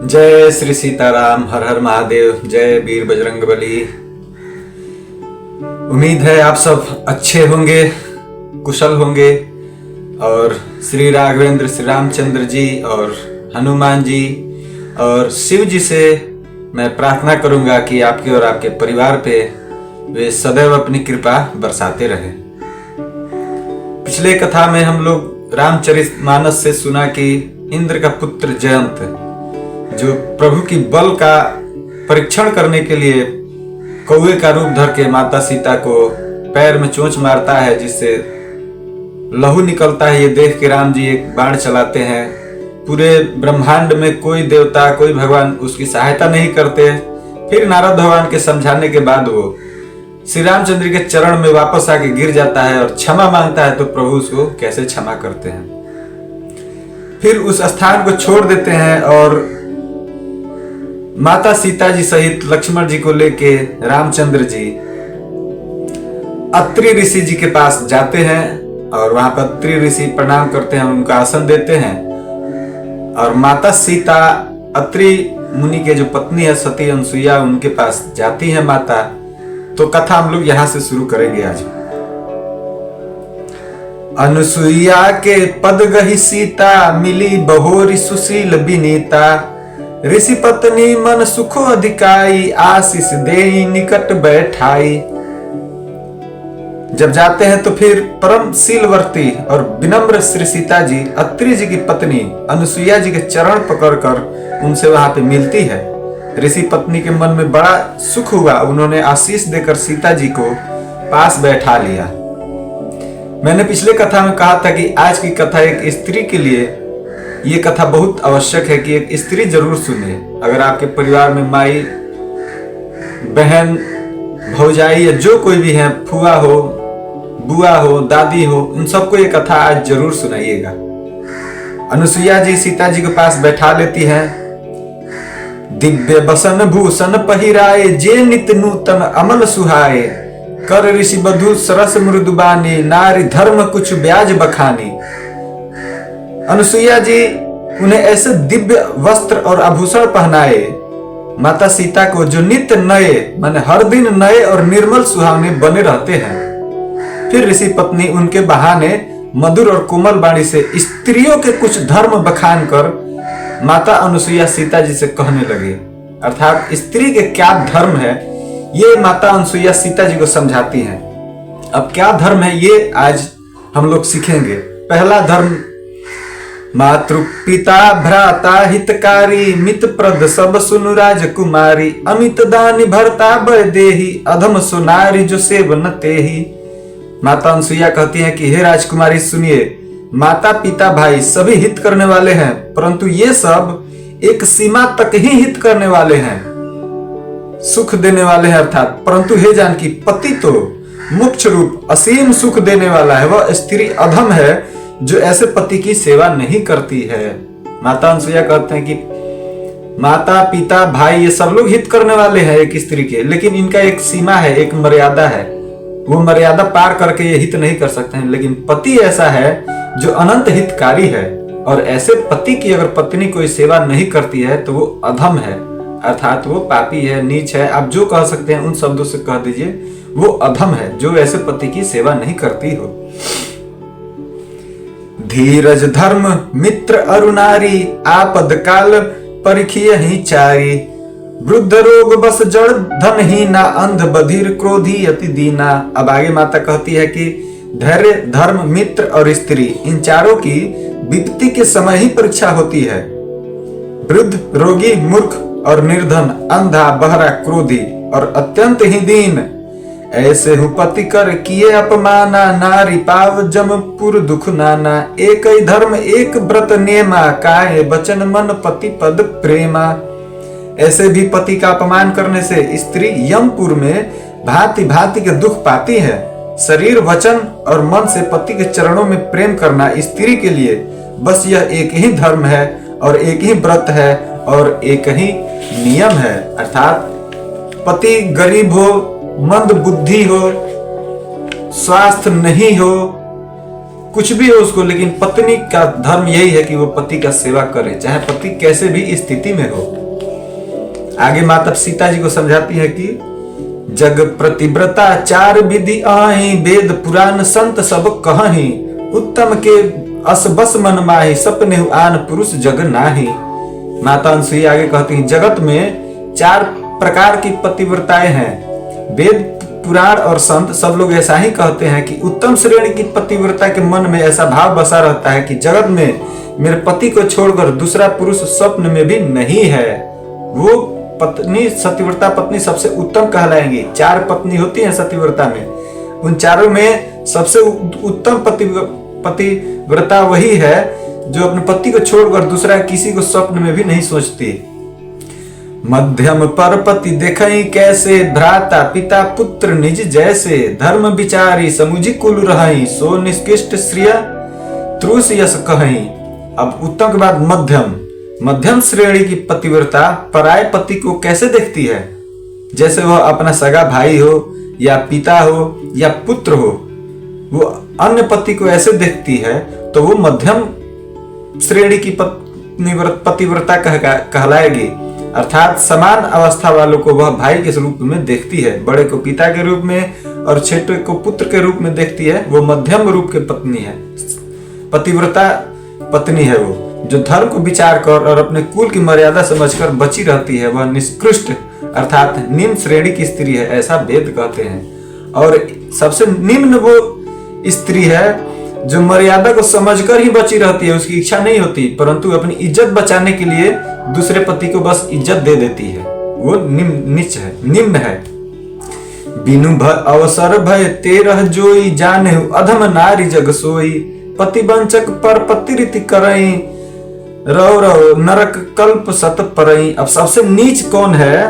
जय श्री सीताराम। हर हर महादेव। जय वीर बजरंगबली। उम्मीद है आप सब अच्छे होंगे, कुशल होंगे और श्री राघवेंद्र, श्री रामचंद्र जी और हनुमान जी और शिव जी से मैं प्रार्थना करूंगा कि आपके और आपके परिवार पे वे सदैव अपनी कृपा बरसाते रहे। पिछले कथा में हम लोग रामचरितमानस से सुना कि इंद्र का पुत्र जयंत जो प्रभु की बल का परीक्षण करने के लिए कौवे का रूप धर के माता सीता को पैर में चोंच मारता है, जिससे लहू निकलता है। ये देख के राम जी एक बाण चलाते हैं। पूरे ब्रह्मांड में कोई देवता, कोई भगवान उसकी सहायता नहीं करते। फिर नारद भगवान के समझाने के बाद वो श्री रामचंद्र के चरण में वापस आके गिर जाता है और क्षमा मांगता है, तो प्रभु उसको कैसे क्षमा करते हैं। फिर उस स्थान को छोड़ देते हैं और माता सीता जी सहित लक्ष्मण जी को लेके रामचंद्र जी अत्रि ऋषि जी के पास जाते हैं और वहां पर अत्रि ऋषि प्रणाम करते हैं, उनका आसन देते हैं और माता सीता अत्रि मुनि के जो पत्नी है सती अनसुईया, उनके पास जाती है माता। तो कथा हम लोग यहां से शुरू करेंगे आज। अनसुईया के पद गहि सीता, मिली बहोरी सुशील बिनीता। ऋषि पत्नी मन सुखो अधिकाई, आशीष देई निकट बैठाई। जब जाते हैं तो फिर परम शीलवर्ती और विनम्र श्री सीता जी अत्रि जी की पत्नी अनुसुईया जी के चरण पकड़कर उनसे वहां पे मिलती है। ऋषि पत्नी के मन में बड़ा सुख हुआ, उन्होंने आशीष देकर सीता जी को पास बैठा लिया। मैंने पिछले कथा में कहा था कि आज की कथा एक स्त्री के लिए ये कथा बहुत आवश्यक है कि एक स्त्री जरूर सुने। अगर आपके परिवार में माई, बहन, भौजाई या जो कोई भी है, फुआ हो, बुआ हो, दादी हो, इन सबको ये कथा आज जरूर सुनाइएगा। अनुसुईया जी सीता जी के पास बैठा लेती है। दिव्य बसन भूषण पहिराए, जे नित नूतन अमल सुहाए। कर ऋषि बधु सरस मृदुबानी, नारी धर्म कुछ ब्याज बखानी। अनुसुईया जी उन्हें ऐसे दिव्य वस्त्र और आभूषण पहनाए माता सीता को, जो नित्य नए माने हर दिन नए और निर्मल सुहावने बने रहते हैं। फिर ऋषि पत्नी उनके बहाने मधुर और कोमल वाणी से स्त्रियों के कुछ धर्म बखान कर माता अनुसुईया सीता जी से कहने लगे, अर्थात स्त्री के क्या धर्म है ये माता अनुसुईया सीता जी को समझाती हैं। अब क्या धर्म है ये आज हम लोग सीखेंगे। पहला धर्म, मातृ पिता भ्राता हितकारी, मित प्रद सब सुनु राजकुमारी। अमित दानी भरता बदेही, अधम सुनारी जो सेव न तेही। माता अनुसुईया कहती हैं कि हे राजकुमारी सुनिए, माता पिता भाई सभी हित करने वाले हैं, परंतु ये सब एक सीमा तक ही हित करने वाले हैं, सुख देने वाले हैं अर्थात। परंतु हे जानकी, पति तो मुख्य रूप असीम सुख देने वाला है। वह स्त्री अधम है जो ऐसे पति की सेवा नहीं करती है। माता अनुसुईया कहते हैं कि माता पिता भाई ये सब लोग हित करने वाले हैं एक स्त्री के, लेकिन इनका एक सीमा है, एक मर्यादा है। वो मर्यादा पार करके ये हित नहीं कर सकते हैं। लेकिन पति ऐसा है जो अनंत हितकारी है, और ऐसे पति की अगर पत्नी कोई सेवा नहीं करती है तो वो अधम है, अर्थात वो पापी है, नीच है। आप जो कह सकते हैं उन शब्दों से कह दीजिए, वो अधम है जो ऐसे पति की सेवा नहीं करती हो। धीरज धर्म मित्र अरुणारी, आपद काल परिखिय ही चारी। वृद्ध रोग बस जड़ धन ही ना, अंध बधिर क्रोधी अति दीना। अब आगे माता कहती है कि धैर्य, धर्म, मित्र और स्त्री, इन चारों की विपत्ति के समय ही परीक्षा होती है। वृद्ध, रोगी, मूर्ख और निर्धन, अंधा, बहरा, क्रोधी और अत्यंत ही दीन, ऐसे हूँ पति कर किए अपमाना। नारी पाव जम पुर दुख नाना। एक ही धर्म एक व्रत नेमा, काये बचन मन पति पद प्रेमा। ऐसे भी पति का अपमान करने से स्त्री यमपुर में भांति भांति के दुख पाती है। शरीर, वचन और मन से पति के चरणों में प्रेम करना स्त्री के लिए बस यह एक ही धर्म है और एक ही व्रत है और एक ही नियम है। अर्थात पति गरीब हो, मंद बुद्धि हो, स्वास्थ्य नहीं हो, कुछ भी हो उसको, लेकिन पत्नी का धर्म यही है कि वो पति का सेवा करे, चाहे पति कैसे भी स्थिति में हो। आगे माता सीता जी को समझाती है कि जग प्रतिव्रता चार विधि आही, वेद पुराण संत सब कहीं, उत्तम के अस बस मन माही, सपने आन पुरुष जग नाही। माता अनसुईया आगे कहती है जगत में 4 प्रकार की पतिव्रताएं हैं। वेद पुराण और संत सब लोग ऐसा ही कहते हैं कि उत्तम श्रेणी की पतिव्रता के मन में ऐसा भाव बसा रहता है कि जगत में मेरे पति को छोड़कर दूसरा पुरुष स्वप्न में भी नहीं है। वो पत्नी सतिव्रता पत्नी सबसे उत्तम कहलाएंगी। 4 पत्नी होती हैं सतिव्रता में, उन चारों में सबसे उत्तम पतिव्रता वही है जो अपने पति को छोड़कर दूसरा किसी को स्वप्न में भी नहीं सोचती। मध्यम पर पति देखई कैसे, भ्राता पिता पुत्र निज जैसे, धर्म विचारी समुझी कुल रहई, सो निष्कृष्ट श्रिय त्रुष यश कहई। अब उत्तम के बाद मध्यम श्रेणी की पतिव्रता पराय पति को कैसे देखती है, जैसे वह अपना सगा भाई हो या पिता हो या पुत्र हो, वो अन्य पति को ऐसे देखती है तो वो मध्यम श्रेणी की पतिव्रता कहलाएगी। अर्थात समान अवस्था वालों को वह भाई के रूप में देखती है, बड़े को पिता के रूप में और छोटे को पुत्र के रूप में देखती है, वो मध्यम रूप की पत्नी है, पतिव्रता पत्नी है। वो जो धर्म को विचार कर और अपने कुल की मर्यादा समझकर बची रहती है, वह निष्कृष्ट अर्थात निम्न श्रेणी की स्त्री है, ऐसा वेद कहते हैं। और सबसे निम्न वो स्त्री है जो मर्यादा को समझकर ही बची रहती है, उसकी इच्छा नहीं होती, परंतु अपनी इज्जत बचाने के लिए दूसरे पति को बस इज्जत दे देती है, वो निम्न है। बिनु अवसर भय 13 जोई, जाने अधम नारी जग सोई, पति वंचक पर पति रीति करई, रव नरक कल्प सत परई। अब सबसे नीच कौन है,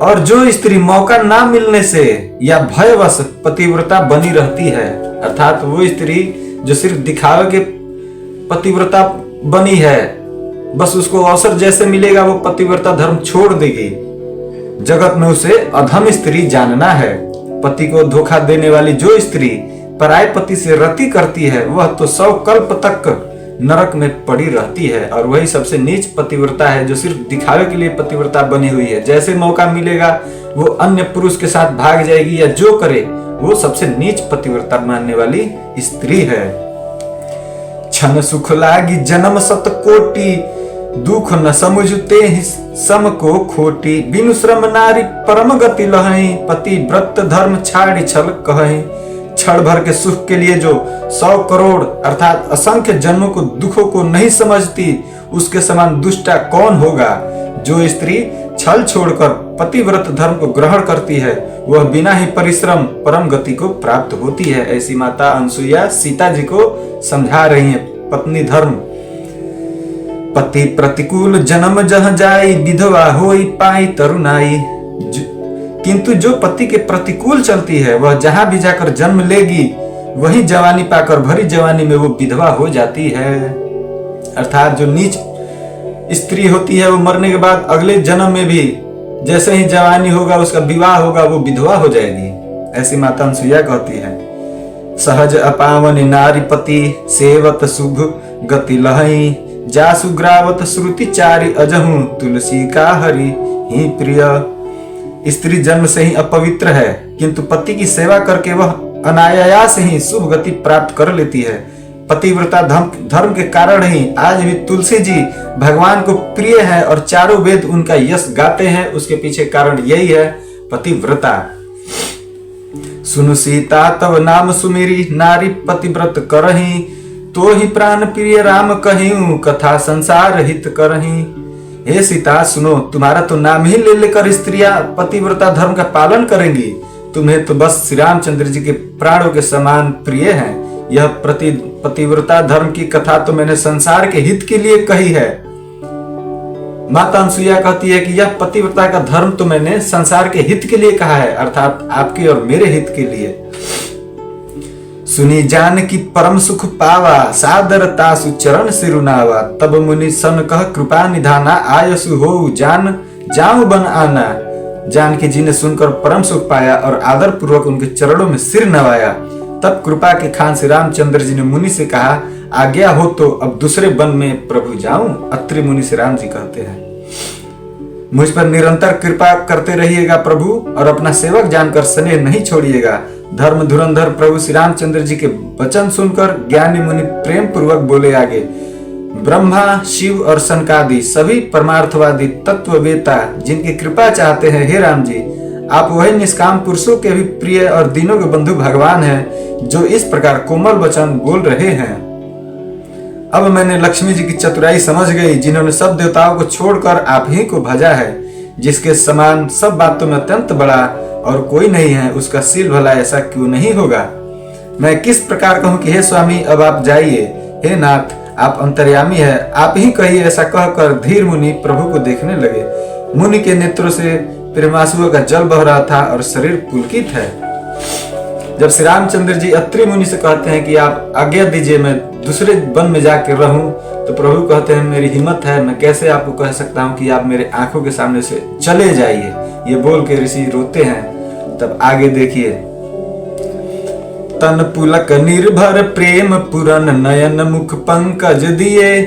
और जो स्त्री मौका ना मिलने से या भयवश पतिव्रता बनी रहती है, अर्थात वो स्त्री जो सिर्फ दिखावे के पतिव्रता बनी है, बस उसको अवसर जैसे मिलेगा वो पतिव्रता धर्म छोड़ देगी। जगत में उसे अधम स्त्री जानना है। पति को धोखा देने वाली जो स्त्री पराय पति से रति करती है, वह तो 100 कल्प तक नरक में पड़ी रहती है, और वही सबसे नीच पतिव्रता है जो सिर्फ दिखावे के लिए पतिव्रता बनी हुई है। जैसे मौका मिलेगा वो अन्य पुरुष के साथ भाग जाएगी या जो करे, वो सबसे नीच पतिव्रता मानने वाली स्त्री है। क्षण सुख लागी जन्म सत कोटि, दुख न समझते ही सम को खोटी, बिनु श्रम नारी परम गति लहई, पति व्रत धर्म छाड़ी छल कहई। क्षण भर के सुख के लिए जो 100 करोड़ अर्थात असंख्य जन्मों को दुखों को नहीं समझती, उसके समान दुष्टा कौन होगा। जो स्त्री छल छोड़कर पतिव्रत धर्म को ग्रहण करती है, वह बिना ही परिश्रम परम गति को प्राप्त होती है। ऐसी माता अनसुईया सीता जी को समझा रही है पत्नी धर्म। पति प्रतिकूल जन्म जह जाई, विधवा होई पाई तरुणाई। किंतु जो पति के प्रतिकूल चलती है, वह जहां भी जाकर जन्म लेगी, वही जवानी पाकर भरी जवानी में वो विधवा हो जाती है। अर्थात जो नीच स्त्री होती है, वो मरने के बाद अगले जन्म में भी जैसे ही जवानी होगा, उसका विवाह होगा, वो विधवा हो जाएगी। ऐसी माता अनसुईया कहती है। सहज अपावन नारी पति, सेवत शुभ गति लहई, जासु ग्रावत श्रुति चारि, अजहू तुलसी का हरि ही प्रिय। स्त्री जन्म से ही अपवित्र है, किंतु पति की सेवा करके वह अनायास ही शुभ गति प्राप्त कर लेती है। पतिव्रता धर्म के कारण ही आज भी तुलसी जी भगवान को प्रिय है और चारों वेद उनका यश गाते हैं। उसके पीछे कारण यही है पतिव्रता। सुनु सीता तव नाम सुमेरी, नारी पतिव्रत करही, तो ही प्राण प्रिय राम कहियूं, कथा संसार हित करही। हे सीता सुनो, तुम्हारा तो नाम ही ले लेकर स्त्रियां पतिव्रता धर्म का पालन करेंगी। तुम्हें तो बस श्री रामचंद्र जी के प्राणों के समान प्रिय हैं। यह पतिव्रता धर्म की कथा तो मैंने संसार के हित के लिए कही है। माता अनसुईया कहती है कि यह पतिव्रता का धर्म तो मैंने संसार के हित के लिए कहा है, अर्थात आपके और मेरे हित के लिए। सुनी जान की परम सुख पावा, सादर तासु चरण सिरुनावा, तब मुनि सन कह कृपा निधाना, आयसु हो जान जाऊं बन आना। जानकी जी ने सुनकर परम सुख पाया और आदर पूर्वक उनके चरणों में सिर नवाया। तब कृपा के खान श्री रामचंद्र जी ने मुनि से कहा, आज्ञा हो तो अब दूसरे वन में प्रभु जाऊं। अत्रि मुनि से राम जी कहते हैं, मुझ पर निरंतर कृपा करते रहिएगा प्रभु, और अपना सेवक जानकर स्नेह नहीं छोड़िएगा। धर्म धुरंधर प्रभु श्री रामचंद्र जी के वचन सुनकर ज्ञानी मुनि प्रेम पूर्वक बोले आगे, ब्रह्मा शिव और सनकादि सभी परमार्थवादी तत्ववेता जिनकी कृपा चाहते हैं, हे राम जी आप वही निष्काम पुरुषों के भी प्रिय और दीनों के बंधु भगवान हैं, जो इस प्रकार कोमल वचन बोल रहे हैं। अब मैंने लक्ष्मी जी की चतुराई समझ गई, जिन्होंने सब देवताओं को छोड़कर आप ही को भजा है, जिसके समान सब बातों में अत्यंत बड़ा और कोई नहीं है, उसका शील भला ऐसा क्यों नहीं होगा। मैं किस प्रकार कहूं कि हे स्वामी अब आप जाइए, हे नाथ आप अंतर्यामी है, आप ही कहिए। ऐसा कहकर धीर मुनि प्रभु को देखने लगे। मुनि के नेत्रों से प्रेमांसुओं का जल बह रहा था और शरीर पुलकित है। जब श्री रामचंद्र जी अत्रि मुनि से कहते हैं कि आप आज्ञा दीजिए मैं दूसरे वन में जाकर रहूं, तो प्रभु कहते हैं मेरी हिम्मत है, मैं कैसे आपको कह सकता हूं कि आप मेरे आंखों के सामने से चले जाइए। ये बोल के ऋषि रोते हैं। तब आगे देखिए, तन पुलक निर्भर प्रेम पुरन नयन मुख पंकज दिए,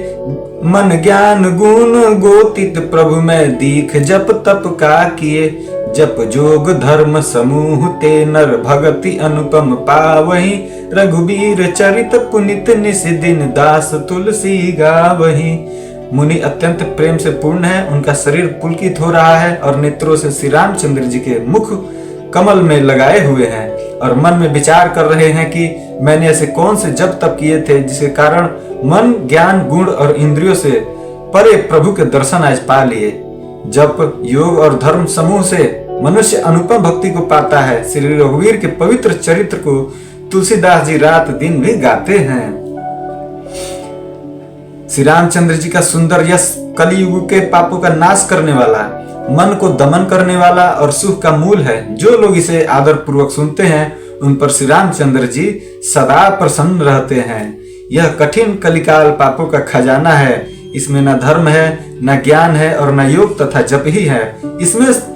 मन ज्ञान गुण गोतित प्रभु में दीख जप तप का किए, जप जोग धर्म समूह ते नर भगति अनुपम पावही, रघुबीर चरित पुनित निस दिन दास तुलसी गावही। मुनि अत्यंत प्रेम से पूर्ण है, उनका शरीर पुलकित हो रहा है और नेत्रों से श्री रामचंद्र जी के मुख कमल में लगाए हुए हैं और मन में विचार कर रहे हैं कि मैंने ऐसे कौन से जप तप किए थे जिसके कारण मन ज्ञान गुण और इंद्रियों से परे प्रभु के दर्शन आज पा लिए। जप योग और धर्म समूह से मनुष्य अनुपम भक्ति को पाता है। श्री रघुवीर के पवित्र चरित्र को तुलसीदास जी रात दिन भी गाते हैं। श्री रामचंद्र जी का सुंदर यश कलियुग के पापों का नाश करने वाला, मन को दमन करने वाला और सुख का मूल है। जो लोग इसे आदर पूर्वक सुनते हैं उन पर श्री रामचंद्र जी सदा प्रसन्न रहते हैं। यह कठिन कलिकाल पापों का खजाना है। इसमें न धर्म है, न ज्ञान है और न योग तथा जप ही है।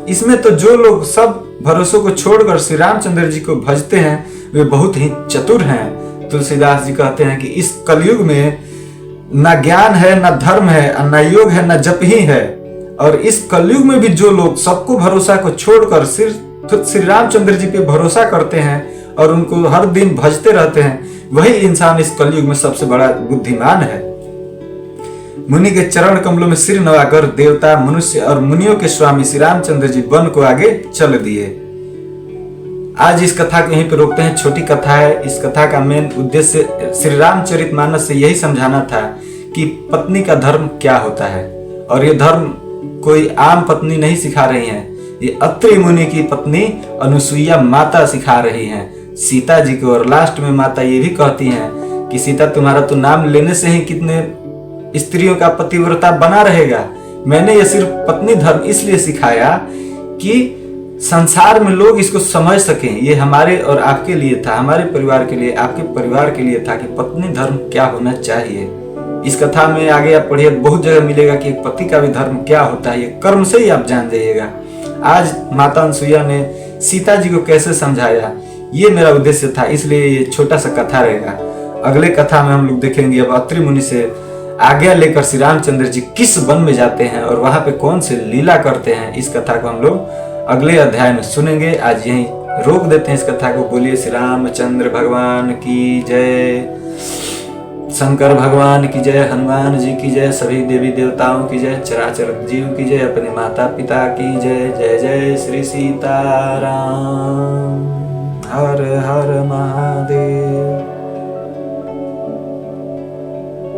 इसमें तो जो लोग सब भरोसों को छोड़कर श्री रामचंद्र जी को भजते हैं वे बहुत ही चतुर हैं। तुलसीदास जी कहते हैं कि इस कलयुग में न ज्ञान है, न धर्म है, न योग है, न जप ही है। और इस कलयुग में भी जो लोग सबको भरोसा को छोड़कर सिर्फ श्री रामचंद्र जी पे भरोसा करते हैं और उनको हर दिन भजते रहते हैं, वही इंसान इस कलयुग में सबसे बड़ा बुद्धिमान है। मुनि के चरण कमलों में सिर नवाकर देवता, मनुष्य और मुनियों के स्वामी श्री रामचंद्र जी वन को आगे चल दिए। आज इस कथा को यहीं पे रोकते हैं। छोटी कथा है। इस कथा का मेन उद्देश्य श्री रामचरितमानस से यही समझाना था कि पत्नी का धर्म क्या होता है। और ये धर्म कोई आम पत्नी नहीं सिखा रही है, ये अत्रि मुनि की पत्नी अनुसुईया माता सिखा रही हैं सीता जी को। और लास्ट में माता ये भी कहती हैं कि सीता तुम्हारा तो नाम लेने से ही कितने स्त्रियों का पतिव्रता बना रहेगा। मैंने ये सिर्फ पत्नी धर्म इसलिए सिखाया कि संसार में लोग इसको समझ सकें। ये हमारे और आपके लिए था, हमारे परिवार के लिए, आपके परिवार के लिए था कि पत्नी धर्म क्या होना चाहिए। इस कथा में आगे आप पढ़िए, बहुत जगह मिलेगा कि एक पति का भी धर्म क्या होता है। ये कर्म से ही आप जान जाइएगा। आज माता अनुसुईया ने सीता जी को कैसे समझाया, ये मेरा उद्देश्य था, इसलिए ये छोटा सा कथा रहेगा। अगले कथा में हम लोग देखेंगे अब अत्रि मुनि से आज्ञा लेकर श्री रामचंद्र जी किस वन में जाते हैं और वहां पे कौन से लीला करते हैं। इस कथा को हम लोग अगले अध्याय में सुनेंगे। आज यहीं रोक देते हैं इस कथा को। बोलिए श्री रामचंद्र भगवान की जय, शंकर भगवान की जय, हनुमान जी की जय, सभी देवी देवताओं की जय, चराचर जीव की जय, अपने माता पिता की जय। जय जय श्री सीताराम।